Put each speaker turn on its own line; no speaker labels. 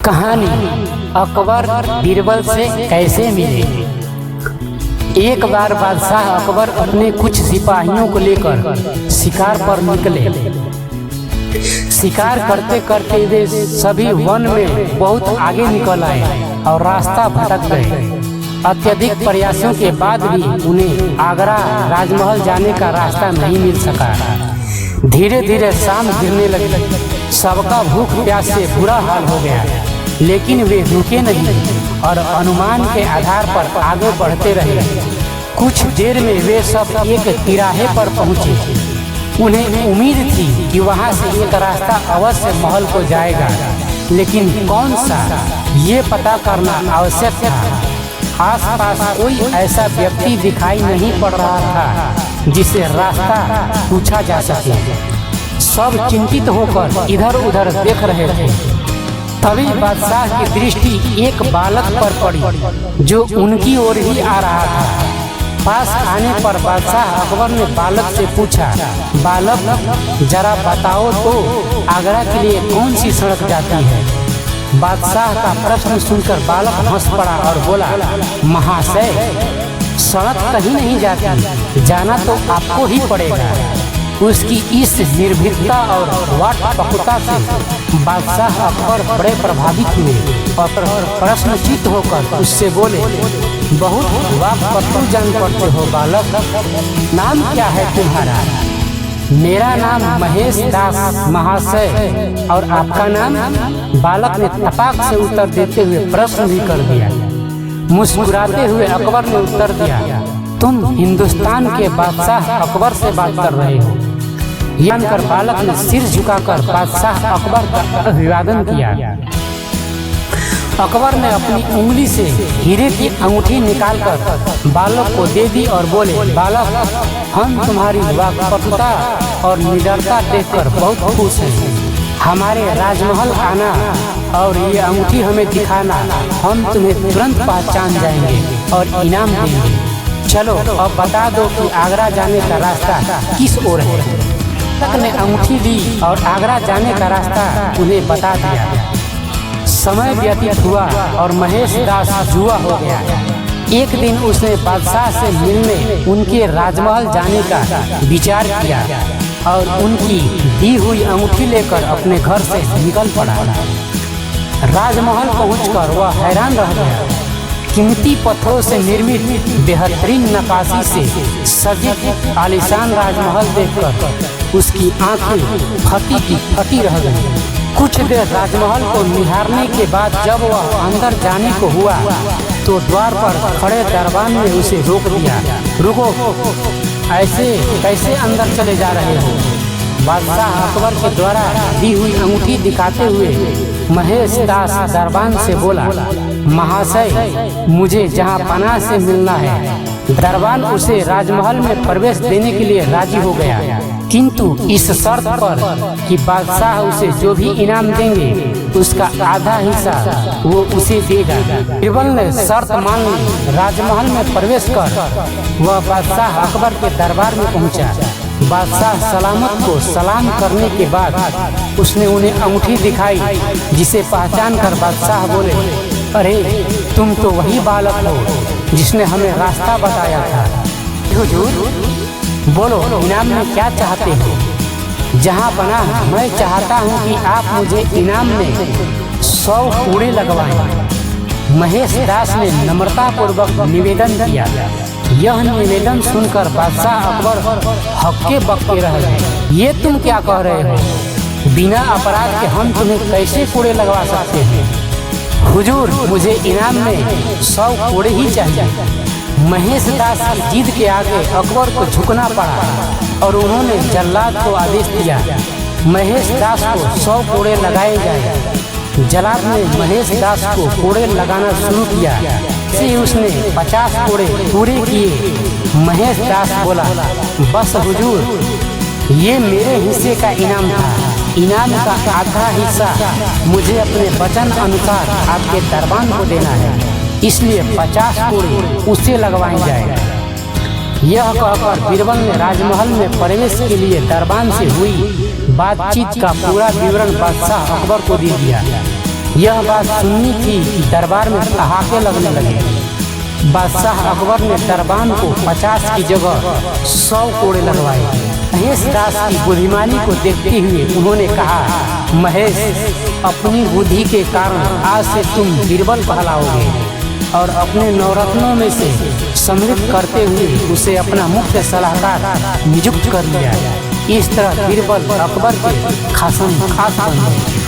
कहानी अकबर बीरबल से कैसे मिले। एक बार बादशाह अकबर अपने कुछ सिपाहियों को लेकर शिकार पर निकले। शिकार करते करते वे सभी वन में बहुत आगे निकल आए और रास्ता भटक गए। अत्यधिक प्रयासों के बाद भी उन्हें आगरा राजमहल जाने का रास्ता नहीं मिल सका। धीरे धीरे शाम गिरने लगी। सबका भूख प्यास से बुरा हाल हो गया, लेकिन वे रुके नहीं और अनुमान के आधार पर आगे बढ़ते रहे। कुछ देर में वे सब एक तिराहे पर पहुंचे। उन्हें उम्मीद थी कि वहां से एक रास्ता अवश्य महल को जाएगा, लेकिन कौन सा ये पता करना आवश्यक था। आसपास कोई ऐसा व्यक्ति दिखाई नहीं पड़ रहा था जिसे रास्ता पूछा जा सके। सब चिंतित होकर इधर उधर देख रहे थे। तभी बादशाह की दृष्टि एक बालक पर पड़ी जो उनकी ओर ही आ रहा था। पास आने पर बादशाह अकबर ने बालक से पूछा, बालक जरा बताओ तो आगरा के लिए कौन सी सड़क जाती है। बादशाह का प्रश्न सुनकर बालक हंस पड़ा और बोला, महाशय सड़क कहीं नहीं जाती, जाना तो आपको ही पड़ेगा। उसकी इस निर्भीकता और वाकपटुता से बादशाह अकबर बड़े प्रभावित हुए और प्रश्नचित्त होकर उससे बोले, बहुत वाकपटु जान पड़ते हो बालक, नाम क्या है तुम्हारा। मेरा नाम महेश दास महाशय। और आपका नाम। बालक ने तपाक से उत्तर देते हुए प्रश्न भी कर दिया। मुस्कुराते हुए अकबर ने उत्तर दिया, तुम हिंदुस्तान के बादशाह अकबर से बात कर रहे हो। जानकर बालक ने सिर झुकाकर बादशाह अकबर का अभिवादन किया। अकबर ने अपनी उंगली से हीरे की अंगूठी निकालकर बालक को दे दी और बोले, बालक हम तुम्हारी वाकपटुता और निडरता देखकर बहुत खुश हैं। हमारे राजमहल आना और ये अंगूठी हमें दिखाना, हम तुम्हें तुरंत पहचान जाएंगे और इनाम देंगे। चलो अब बता दो कि आगरा जाने का रास्ता किस ओर है। बालक ने अंगूठी दी और आगरा जाने का रास्ता उन्हें बता दिया। समय व्यतीत हुआ और महेश दास जुआ हो गया। एक दिन उसने बादशाह से मिलने उनके राजमहल जाने का विचार किया और उनकी दी हुई अंगूठी लेकर अपने घर से निकल पड़ा। राजमहल पहुंचकर वह हैरान रह गया। कीमती पत्थरों से निर्मित बेहतरीन नक्काशी से सज्जित आलीशान राजमहल देखकर उसकी आंखें फटी की फटी रह गई। कुछ देर राजमहल को निहारने के बाद जब वह अंदर जाने को हुआ तो द्वार पर खड़े दरबान ने उसे रोक दिया। रुको, ऐसे कैसे अंदर चले जा रहे हो। बादशाह अकबर के द्वारा दी हुई अंगूठी दिखाते हुए महेश दास दरबान से बोला, महाशय मुझे जहां पनाह से मिलना है। दरबान उसे राजमहल में प्रवेश देने के लिए राजी हो गया, किंतु इस शर्त पर कि बादशाह उसे जो भी इनाम देंगे उसका आधा हिस्सा वो उसे देगा। बीरबल ने शर्त मान ली। राजमहल में प्रवेश कर वह बादशाह अकबर के दरबार में पहुंचा। बादशाह सलामत को सलाम करने के बाद उसने उन्हें अंगूठी दिखाई, जिसे पहचान कर बादशाह बोले, अरे तुम तो वही बालक हो जिसने हमें रास्ता बताया था। हुजूर बोलो, इनाम में क्या चाहते हो। जहाँ बना मैं चाहता हूँ कि आप मुझे इनाम में 100 कूड़े लगवाएं। महेश दास ने नम्रता पूर्वक निवेदन किया। यह निवेदन सुनकर बादशाह अकबर हक्के बक्के रह गए। ये तुम क्या कह रहे हो, बिना अपराध के हम तुम्हें कैसे कूड़े लगवा सकते हैं। हुजूर मुझे इनाम में 100 कूड़े ही चाहिए। महेश दास की जिद के आगे अकबर को झुकना पड़ा और उन्होंने जल्लाद को आदेश दिया, महेश दास को 100 कोड़े लगाए जाए। जल्लाद ने महेश दास को कोड़े लगाना शुरू किया। से उसने 50 कोड़े पूरे किए। महेश दास बोला, बस हुजूर ये मेरे हिस्से का इनाम था। इनाम का आधा हिस्सा मुझे अपने वचन अनुसार आपके दरबान को देना है, इसलिए 50 कोड़े उसे लगवाए जाए। यह कहकर बीरबल ने राजमहल में प्रवेश के लिए दरबान से हुई बातचीत का पूरा विवरण बादशाह अकबर को दे दिया। यह बात सुननी थी कि दरबार में ठहाके लगने लगे। बादशाह अकबर ने दरबान को 50 की जगह 100 कोड़े लगवाए। महेश दास की बुद्धिमानी को देखते हुए उन्होंने कहा, महेश, अपनी बुद्धि के कारण आज से तुम बीरबल कहलाओगे और अपने नवरत्नों में से सम्मिलित करते हुए उसे अपना मुख्य सलाहकार नियुक्त कर लिया। इस तरह बीरबल अकबर के खास बन गए।